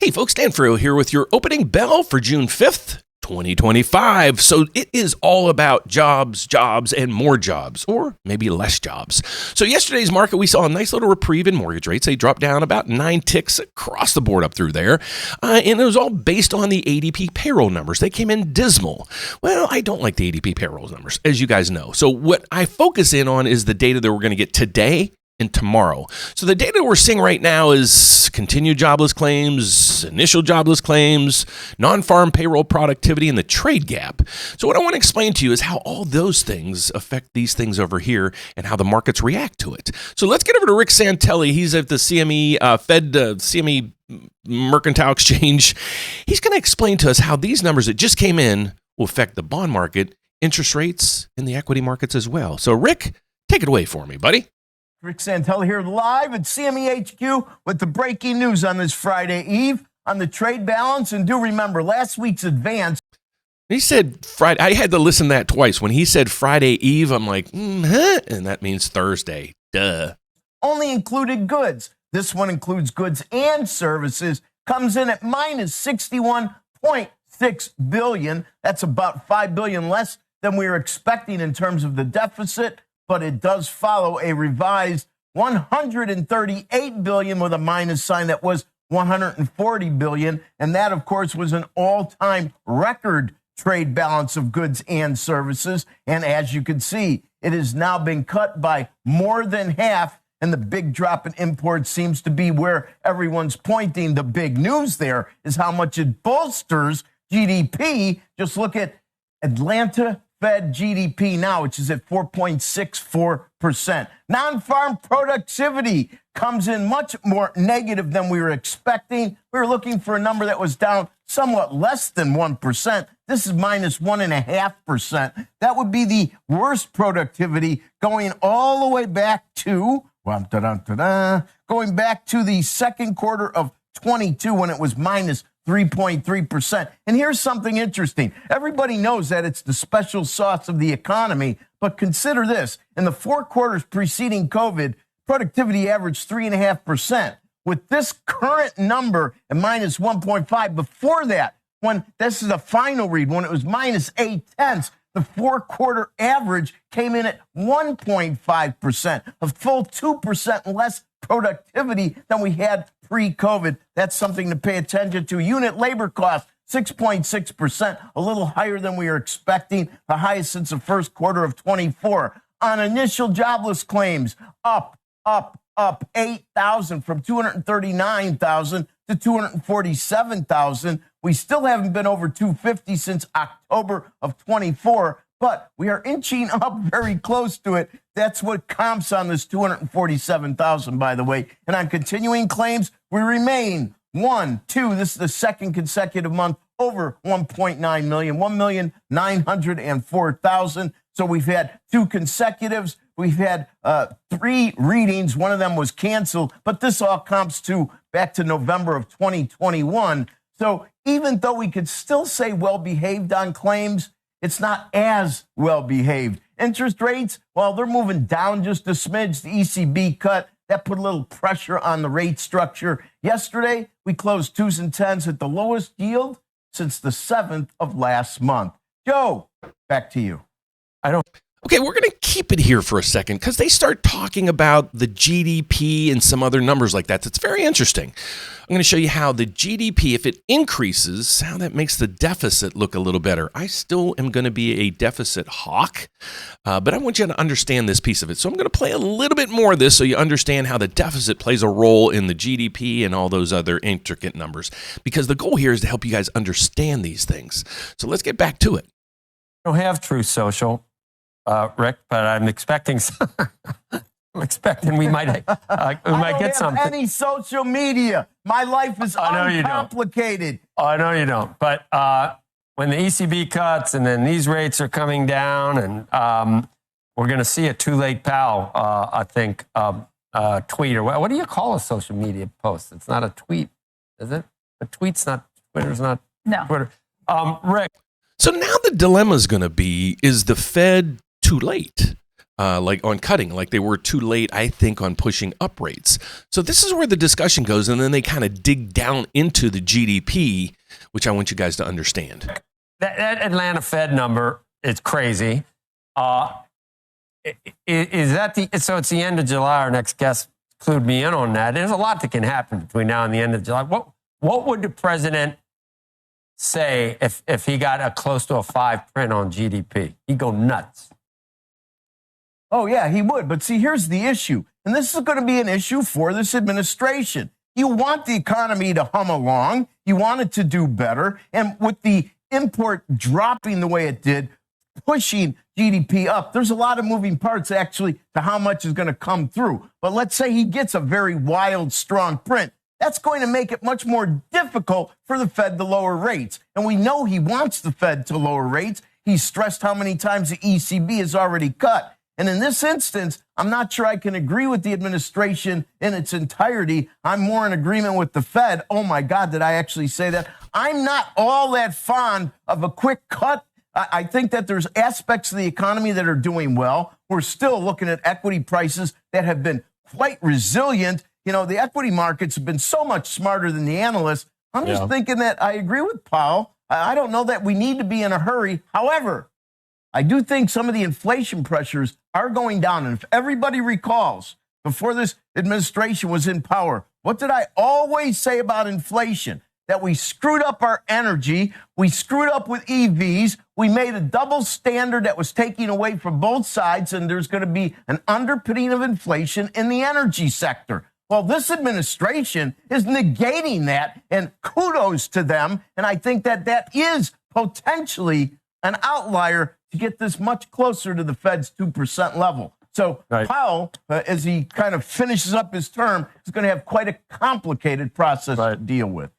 Hey folks, Dan Frio here with your opening bell for June 5th, 2025. So it is all about jobs, and more jobs, or maybe less jobs. So yesterday's market, we saw a nice little reprieve in mortgage rates. They dropped down about 9 ticks across the board up through there. And it was all based on the ADP payroll numbers. They came in dismal. Well, I don't like the ADP payroll numbers, as you guys know. So what I focus in on is the data that we're going to get today and tomorrow. So the data we're seeing right now is continued jobless claims, initial jobless claims, non-farm payroll productivity, and the trade gap. So what I want to explain to you is how all those things affect these things over here and how the markets react to it. So let's get over to Rick Santelli. He's at the CME CME Mercantile Exchange. He's going to explain to us how these numbers that just came in will affect the bond market, interest rates, and the equity markets as well. So Rick, take it away for me, buddy. Rick Santelli here live at CME HQ with the breaking news on this Friday Eve on the trade balance. And do remember, last week's advance. He said Friday. I had to listen to that twice. When he said Friday Eve, I'm like, huh? And that means Thursday. Duh. Only included goods. This one includes goods and services. Comes in at minus 61.6 billion. That's about 5 billion less than we were expecting in terms of the deficit. But it does follow a revised 138 billion with a minus sign that was 140 billion. And that, of course, was an all-time record trade balance of goods and services. And as you can see, it has now been cut by more than half. And the big drop in imports seems to be where everyone's pointing. The big news there is how much it bolsters GDP. Just look at Atlanta Fed GDP now, which is at 4.64%. Non-farm productivity comes in much more negative than we were expecting. We were looking for a number that was down somewhat less than 1%. This is minus 1.5%. That would be the worst productivity going all the way back to, going back to the second quarter of 22 when it was minus 3.3%. And here's something interesting. Everybody knows that it's the special sauce of the economy, but consider this. In the 4 quarters preceding COVID, productivity averaged 3.5%. With this current number at minus 1.5, before that, when this is a final read, when it was minus 0.8, the 4-quarter average came in at 1.5%, a full 2% less productivity than we had pre-COVID. That's something to pay attention to. Unit labor costs, 6.6%, a little higher than we were expecting, the highest since the first quarter of 24. On initial jobless claims, up 8,000 from 239,000 to 247,000. We still haven't been over 250 since October of 24, but we are inching up very close to it. That's what comps on this 247,000, by the way. And on continuing claims, we remain this is the second consecutive month over 1.9 million, 1,904,000. So we've had 2 consecutives. We've had 3 readings. One of them was canceled, but this all comps to back to November of 2021. So even though we could still say well-behaved on claims, it's not as well-behaved. Interest rates, well, they're moving down just a smidge. The ECB cut, that put a little pressure on the rate structure. Yesterday, we closed 2s and 10s at the lowest yield since the 7th of last month. Joe, back to you. Okay, we're going to keep it here for a second because they start talking about the GDP and some other numbers like that. That's very interesting. I'm going to show you how the GDP, if it increases, how that makes the deficit look a little better. I still am going to be a deficit hawk, but I want you to understand this piece of it. So I'm going to play a little bit more of this so you understand how the deficit plays a role in the GDP and all those other intricate numbers, because the goal here is to help you guys understand these things. So let's get back to it. I don't have True Social, Rick, but I'm expecting we might get something. I don't have any social media. My life is uncomplicated. I know you don't. But when the ECB cuts and then these rates are coming down, and we're going to see a too late pal, I think, tweet, or what do you call a social media post? It's not a tweet, is it? A tweet's not, Twitter's not Twitter. Rick. So now the dilemma is going to be, is the Fed too late? like on cutting, like they were too late, I think, on pushing up rates. So this is where the discussion goes, and then they kind of dig down into the GDP, which I want you guys to understand. That Atlanta Fed number is crazy. Is that so it's the end of July? Our next guest clued me in on that. There's a lot that can happen between now and the end of July. What would the president say if he got a close to a 5 print on GDP? He'd go nuts. Oh, yeah, he would. But see, here's the issue. And this is going to be an issue for this administration. You want the economy to hum along. You want it to do better. And with the import dropping the way it did, pushing GDP up, there's a lot of moving parts actually to how much is going to come through. But let's say he gets a very wild, strong print. That's going to make it much more difficult for the Fed to lower rates. And we know he wants the Fed to lower rates. He's stressed how many times the ECB has already cut. And in this instance, I'm not sure I can agree with the administration in its entirety. I'm more in agreement with the Fed. Oh, my God, did I actually say that? I'm not all that fond of a quick cut. I think that there's aspects of the economy that are doing well. We're still looking at equity prices that have been quite resilient. You know, the equity markets have been so much smarter than the analysts. I'm just thinking that I agree with Powell. I don't know that we need to be in a hurry. However, I do think some of the inflation pressures are going down. And if everybody recalls, before this administration was in power, what did I always say about inflation? That we screwed up our energy, we screwed up with EVs, we made a double standard that was taking away from both sides, and there's going to be an underpinning of inflation in the energy sector. Well, this administration is negating that, and kudos to them. And I think that that is potentially an outlier to get this much closer to the Fed's 2% level. So Powell, as he kind of finishes up his term, is going to have quite a complicated process to deal with.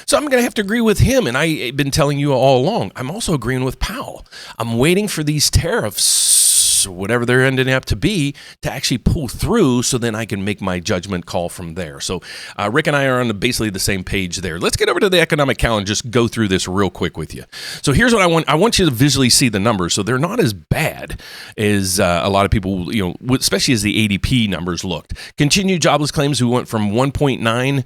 So I'm going to have to agree with him, and I've been telling you all along, I'm also agreeing with Powell. I'm waiting for these tariffs, whatever they're ending up to be, to actually pull through so then I can make my judgment call from there. So Rick and I are on basically the same page there. Let's get over to the economic calendar and just go through this real quick with you. So here's what I want. I want you to visually see the numbers. So they're not as bad as a lot of people, you know, especially as the ADP numbers looked. Continued jobless claims, we went from 1.9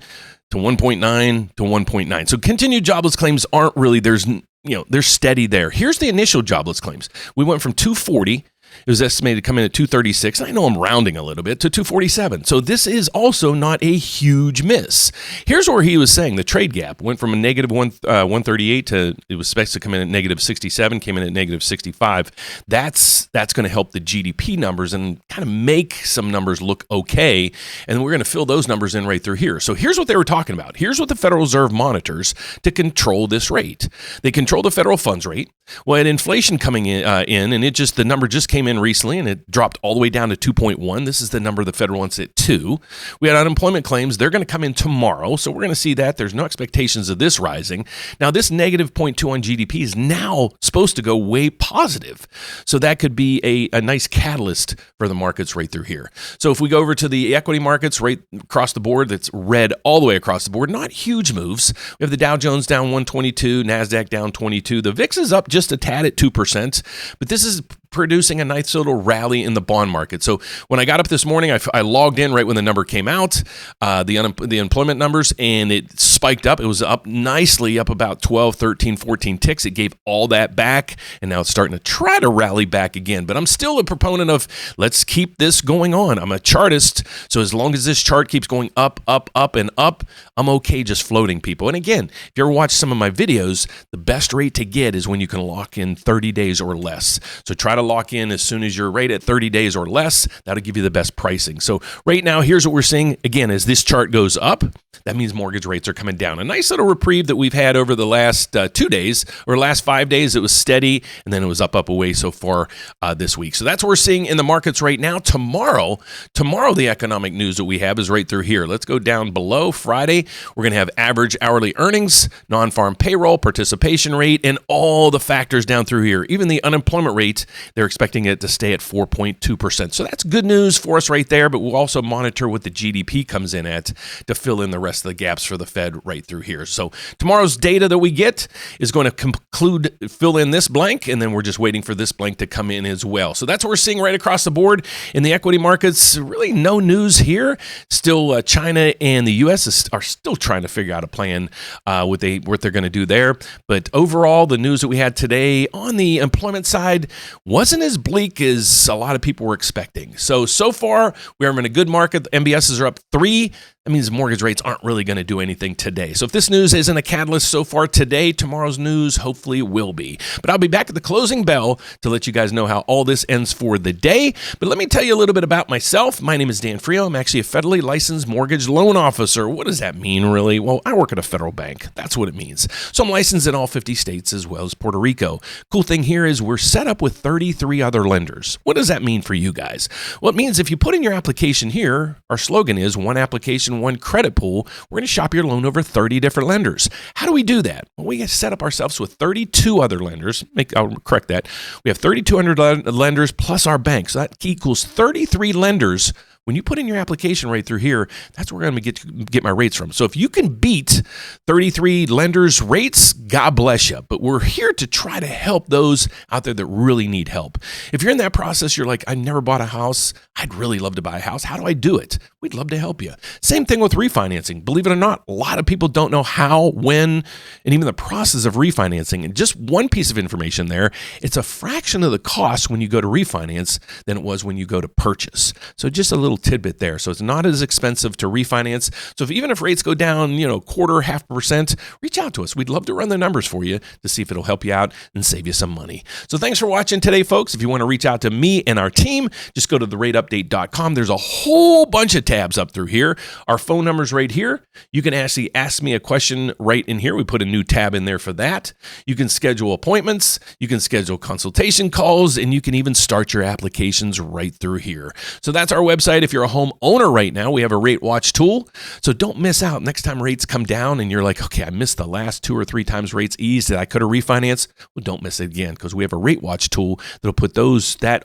to 1.9 to 1.9. So continued jobless claims aren't really, they're steady there. Here's the initial jobless claims. We went from 240. It was estimated to come in at 236. I know I'm rounding a little bit to 247. So this is also not a huge miss. Here's where he was saying the trade gap went from a negative 138 to it was expected to come in at negative 67, came in at negative 65. That's going to help the GDP numbers and kind of make some numbers look okay. And we're going to fill those numbers in right through here. So here's what they were talking about. Here's what the Federal Reserve monitors to control this rate. They control the federal funds rate. Well, had inflation coming in and the number just came in recently and it dropped all the way down to 2.1. This is the number the Fed wants at 2. We had unemployment claims. They're going to come in tomorrow. So we're going to see that. There's no expectations of this rising. Now, this negative 0.2 on GDP is now supposed to go way positive. So that could be a nice catalyst for the markets right through here. So if we go over to the equity markets right across the board, that's red all the way across the board. Not huge moves. We have the Dow Jones down 122, NASDAQ down 22. The VIX is up just a tad at 2%, but this is producing a nice little rally in the bond market. So when I got up this morning, I logged in right when the number came out, the employment numbers, and it spiked up. It was up nicely, up about 12, 13, 14 ticks. It gave all that back, and now it's starting to try to rally back again. But I'm still a proponent of let's keep this going on. I'm a chartist, so as long as this chart keeps going up, up, up, and up, I'm okay just floating people. And again, if you ever watch some of my videos, the best rate to get is when you can lock in 30 days or less. So try to lock in as soon as you're right at 30 days or less. That'll give you the best pricing. So right now, here's what we're seeing. Again, as this chart goes up, that means mortgage rates are coming down. A nice little reprieve that we've had over the last 2 days or last 5 days. It was steady, and then it was up away so far this week. So that's what we're seeing in the markets right now. Tomorrow, the economic news that we have is right through here. Let's go down below. Friday, we're going to have average hourly earnings, non-farm payroll, participation rate, and all the factors down through here. Even the unemployment rate, They're expecting it to stay at 4.2%. So that's good news for us right there, but we'll also monitor what the GDP comes in at to fill in the rest of the gaps for the Fed right through here. So tomorrow's data that we get is going to fill in this blank, and then we're just waiting for this blank to come in as well. So that's what we're seeing right across the board in the equity markets. Really no news here. Still, China and the U.S. are still trying to figure out a plan what they're going to do there. But overall, the news that we had today on the employment side wasn't as bleak as a lot of people were expecting. So far, we are in a good market. The MBSs are up 3. That means mortgage rates aren't really going to do anything today. So if this news isn't a catalyst so far today, tomorrow's news hopefully will be. But I'll be back at the closing bell to let you guys know how all this ends for the day. But let me tell you a little bit about myself. My name is Dan Frio. I'm actually a federally licensed mortgage loan officer. What does that mean, really? Well, I work at a federal bank. That's what it means. So I'm licensed in all 50 states as well as Puerto Rico. Cool thing here is we're set up with 33 other lenders. What does that mean for you guys? Well, it means if you put in your application here, our slogan is one application, one credit pool. We're going to shop your loan over 30 different lenders. How do we do that? Well, we set up ourselves with 32 other lenders. I'll correct that. We have 3,200 lenders plus our bank. So that equals 33 lenders. When you put in your application right through here, that's where I'm going to get my rates from. So if you can beat 33 lenders' rates, God bless you. But we're here to try to help those out there that really need help. If you're in that process, you're like, I never bought a house. I'd really love to buy a house. How do I do it? We'd love to help you. Same thing with refinancing. Believe it or not, a lot of people don't know how, when, and even the process of refinancing. And just one piece of information there, it's a fraction of the cost when you go to refinance than it was when you go to purchase. So just a little tidbit there. So it's not as expensive to refinance. So even if rates go down, 0.25%, reach out to us. We'd love to run the numbers for you to see if it'll help you out and save you some money. So thanks for watching today, folks. If you want to reach out to me and our team, just go to therateupdate.com. There's a whole bunch of tabs up through here. Our phone number's right here. You can actually ask me a question right in here. We put a new tab in there for that. You can schedule appointments. You can schedule consultation calls, and you can even start your applications right through here. So that's our website. If you're a homeowner right now, we have a RateWatch tool. So don't miss out. Next time rates come down and you're like, okay, I missed the last 2 or 3 times rates eased that I could have refinanced. Well, don't miss it again, because we have a RateWatch tool that'll put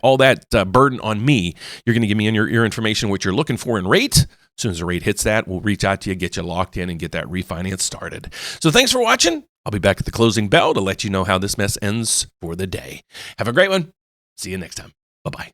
all that burden on me. You're going to give me your information, what you're looking for in rate. As soon as the rate hits that, we'll reach out to you, get you locked in, and get that refinance started. So thanks for watching. I'll be back at the closing bell to let you know how this mess ends for the day. Have a great one. See you next time. Bye-bye.